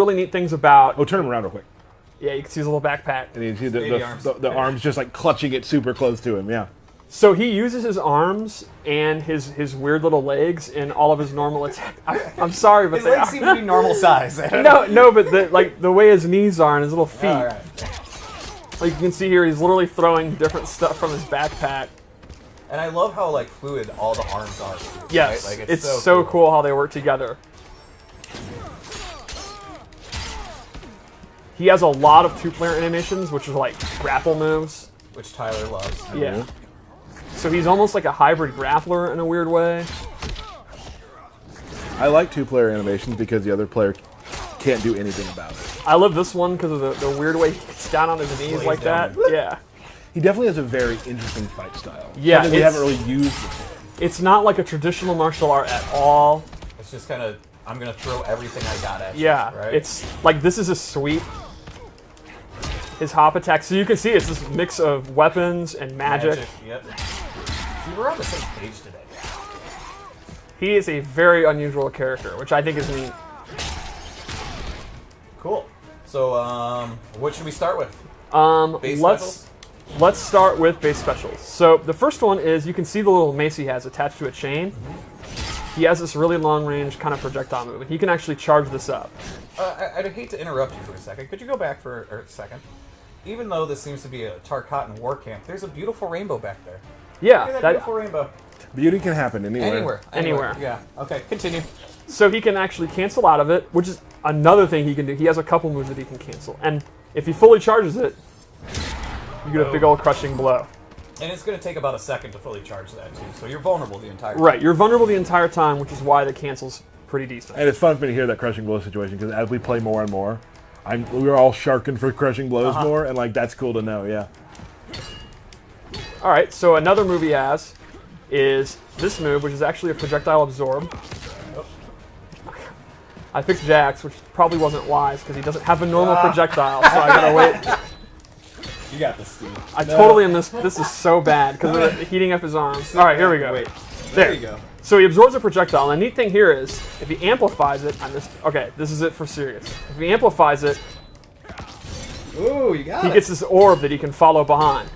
really neat things about... Oh, turn him around real quick. Yeah, you can see his little backpack. And you see the arms just like clutching it super close to him, yeah. So he uses his arms and his weird little legs in all of his normal attack. I'm sorry, but his legs seem to be normal size. No, but the way his knees are and his little feet. All right. Like you can see here, he's literally throwing different stuff from his backpack. And I love how like fluid all the arms are. Too, yes, right? Like, it's so cool how they work together. He has a lot of two-player animations, which are like grapple moves. Which Tyler loves. Yeah. So he's almost like a hybrid grappler in a weird way. I like two-player animations because the other player can't do anything about it. I love this one because of the weird way he gets down on his knees like that. Yeah. He definitely has a very interesting fight style. Yeah, something we haven't really used before. It's not like a traditional martial art at all. It's just kind of, I'm going to throw everything I got at you. Yeah, right? It's like this is a sweep. His hop attack. So you can see it's this mix of weapons and magic. Yep. See, we're on the same page today. He is a very unusual character, which I think is neat. Cool. So, what should we start with? Let's start with base specials. So the first one is you can see the little mace he has attached to a chain. He has this really long range kind of projectile move, and he can actually charge this up. I'd hate to interrupt you for a second. Could you go back for a second? Even though this seems to be a Tarkatan war camp, there's a beautiful rainbow back there. Yeah, Look at that beautiful rainbow. Beauty can happen anywhere. Anywhere. Yeah. Okay, continue. So he can actually cancel out of it, which is another thing he can do. He has a couple moves that he can cancel. And if he fully charges it, you get a big old crushing blow. And it's going to take about a second to fully charge that, too. So you're vulnerable the entire time. Right, you're vulnerable the entire time, which is why the cancel's pretty decent. And it's fun for me to hear that crushing blow situation, because as we play more and more, we're all sharking for crushing blows more, and like that's cool to know, yeah. All right, so another move he has is this move, which is actually a projectile absorb. I picked Jax, which probably wasn't wise because he doesn't have a normal projectile, so I gotta wait. You got this, Steve. I totally am this. This is so bad because of heating up his arms. All right, here we go. Wait, there you go. So he absorbs a projectile, and the neat thing here is if he amplifies it, okay, this is it for serious. If he amplifies it, ooh, you got he gets this orb that he can follow behind.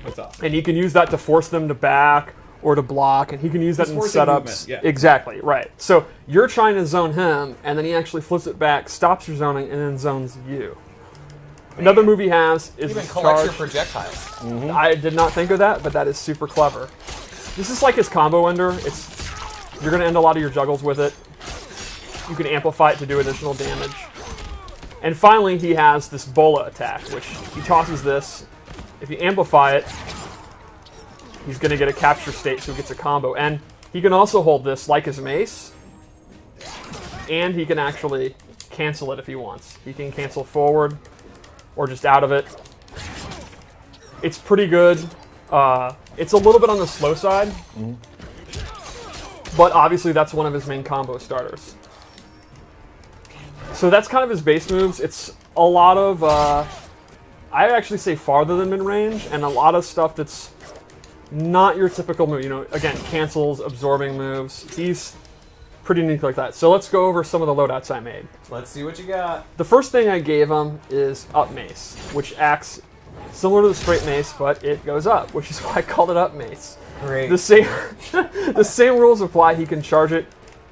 What's up? And he can use that to force them to back or to block, and he can use that in setups. Yeah. Exactly, right. So you're trying to zone him, and then he actually flips it back, stops your zoning, and then zones you. Another move he has is even his collects charge. your projectiles. I did not think of that, but that is super clever. This is like his combo ender. You're going to end a lot of your juggles with it. You can amplify it to do additional damage. And finally, he has this Bola Attack, which he tosses this. If you amplify it, he's going to get a capture state, so he gets a combo. And he can also hold this like his mace, and he can actually cancel it if he wants. He can cancel forward or just out of it. It's pretty good. It's a little bit on the slow side, but obviously that's one of his main combo starters. So that's kind of his base moves. It's a lot of, I actually say farther than mid-range, and a lot of stuff that's not your typical move. You know, again, cancels, absorbing moves. He's pretty unique like that. So let's go over some of the loadouts I made. Let's see what you got. The first thing I gave him is Up Mace, which acts similar to the straight mace, but it goes up, which is why I called it Up Mace. Great. The same rules apply. He can charge it,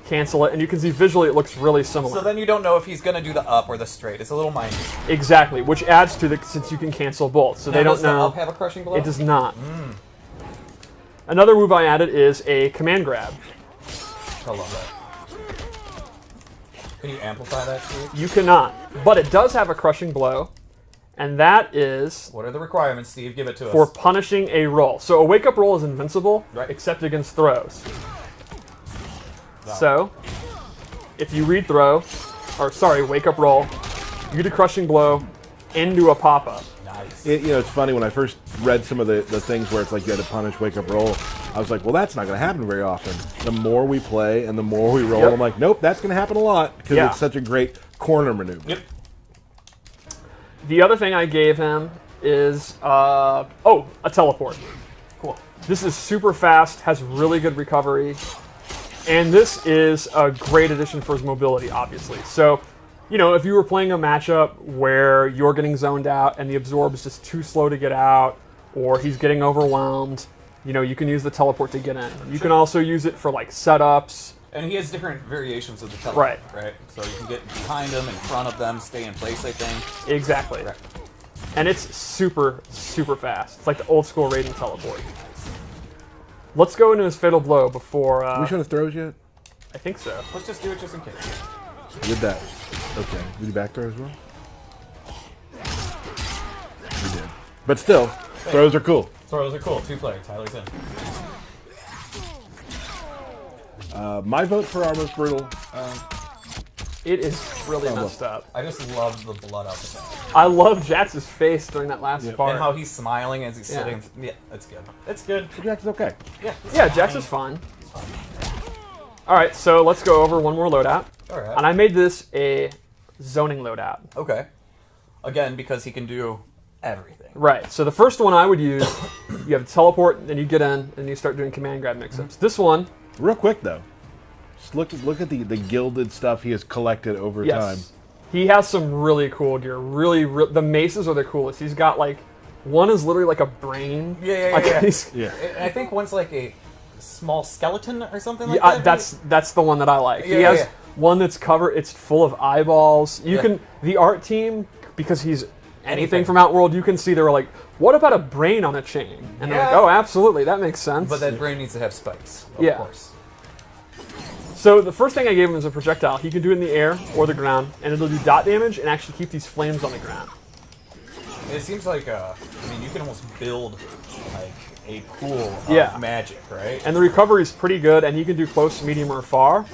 cancel it, and you can see visually it looks really similar. So then you don't know if he's going to do the up or the straight. It's a little mindy. Exactly, which adds to since you can cancel both. So they don't Does know. the up have a crushing blow? It does not. Another move I added is a command grab. I love that. Can you amplify that, Steve? You cannot, but it does have a crushing blow, and that is What are the requirements, Steve? Give it to us. for punishing a roll. So a wake-up roll is invincible, Right. except against throws. Wow. So, if you read throw, or sorry, wake-up roll, you get a crushing blow into a pop-up. Nice. It's funny, when I first read some of the things where it's like you had to punish wake up roll, I was like, well, that's not going to happen very often. The more we play and the more we roll, Yep. I'm like, nope, that's going to happen a lot because Yeah. it's such a great corner maneuver. Yep. The other thing I gave him is, a teleport. Cool. This is super fast, has really good recovery, and this is a great addition for his mobility, obviously. So you know, if you were playing a matchup where you're getting zoned out and the absorb is just too slow to get out, or he's getting overwhelmed, you know, you can use the teleport to get in. You can also use it for like setups. And he has different variations of the teleport, Right. right? So you can get behind them, in front of them, stay in place, I think. Exactly. Right. And it's super, super fast. It's like the old school Raiden teleport. Let's go into his Fatal Blow before... we show the throws yet? I think so. Let's just do it just in case. We did that. Okay. We do back throw as well? We did. But still, throws are cool. Throws are cool. 2-player. Tyler's in. My vote for our most brutal. It is really messed up. I just love the blood out the back. I love Jax's face during that last part. And how he's smiling as he's sitting. Yeah, that's good. It's good. Jax is okay. Yeah, Yeah, Jax is fine. Alright, so let's go over one more loadout. Alright. And I made this a zoning loadout. Okay. Again, because he can do everything. Right, so the first one I would use, you have a teleport, then you get in, and you start doing command grab mix-ups. This one... Real quick, though. Just look at the gilded stuff he has collected over time. He has some really cool gear. The maces are the coolest. He's got like, one is literally like a brain. Yeah. Yeah. I think one's like a small skeleton or something like that. That's the one that I like. Yeah, he has yeah. one that's covered. It's full of eyeballs. You can the art team, because he's anything from Outworld. You can see they were like, what about a brain on a chain? And they're like, oh, absolutely, that makes sense. But that brain needs to have spikes, of course. So the first thing I gave him is a projectile. He can do it in the air or the ground, and it'll do dot damage and actually keep these flames on the ground. It seems like, I mean, you can almost build like a pool of magic, right? And the recovery is pretty good, and he can do close, medium, or far.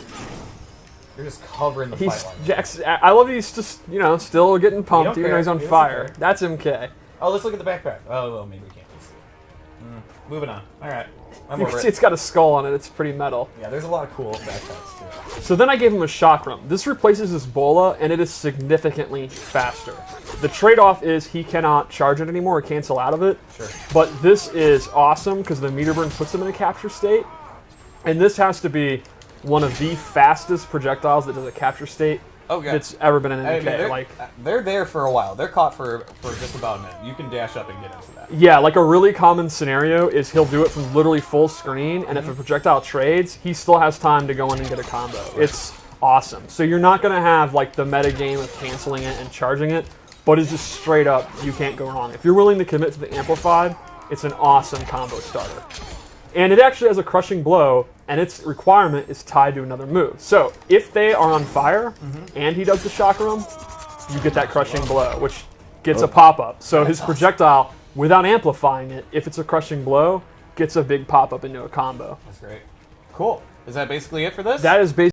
You're just covering the fight line. Jax, I love that he's just, you know, still getting pumped even though he's on fire. care. That's MK. Oh, let's look at the backpack. Oh, well, maybe we can't see it. Moving on. All right. I'm You over can it. see it's got a skull on it. It's pretty metal. Yeah, there's a lot of cool backpacks, too. So then I gave him a chakram. This replaces his Bola, and it is significantly faster. The trade-off is he cannot charge it anymore or cancel out of it. Sure. But this is awesome because the meter burn puts him in a capture state. And this has to be one of the fastest projectiles that does a capture state that's ever been in an MK. They're there for a while. They're caught for just about a minute. You can dash up and get into that. Yeah, like a really common scenario is he'll do it from literally full screen, and if a projectile trades, he still has time to go in and get a combo. It's awesome. So you're not going to have like the meta game of canceling it and charging it, but it's just straight up, you can't go wrong. If you're willing to commit to the Amplified, it's an awesome combo starter. And it actually has a crushing blow, and its requirement is tied to another move. So if they are on fire and he does the chakram, you get that crushing blow, which gets a pop-up. So his projectile, without amplifying it, if it's a crushing blow, gets a big pop-up into a combo. That's great. Cool. Is that basically it for this? That is basically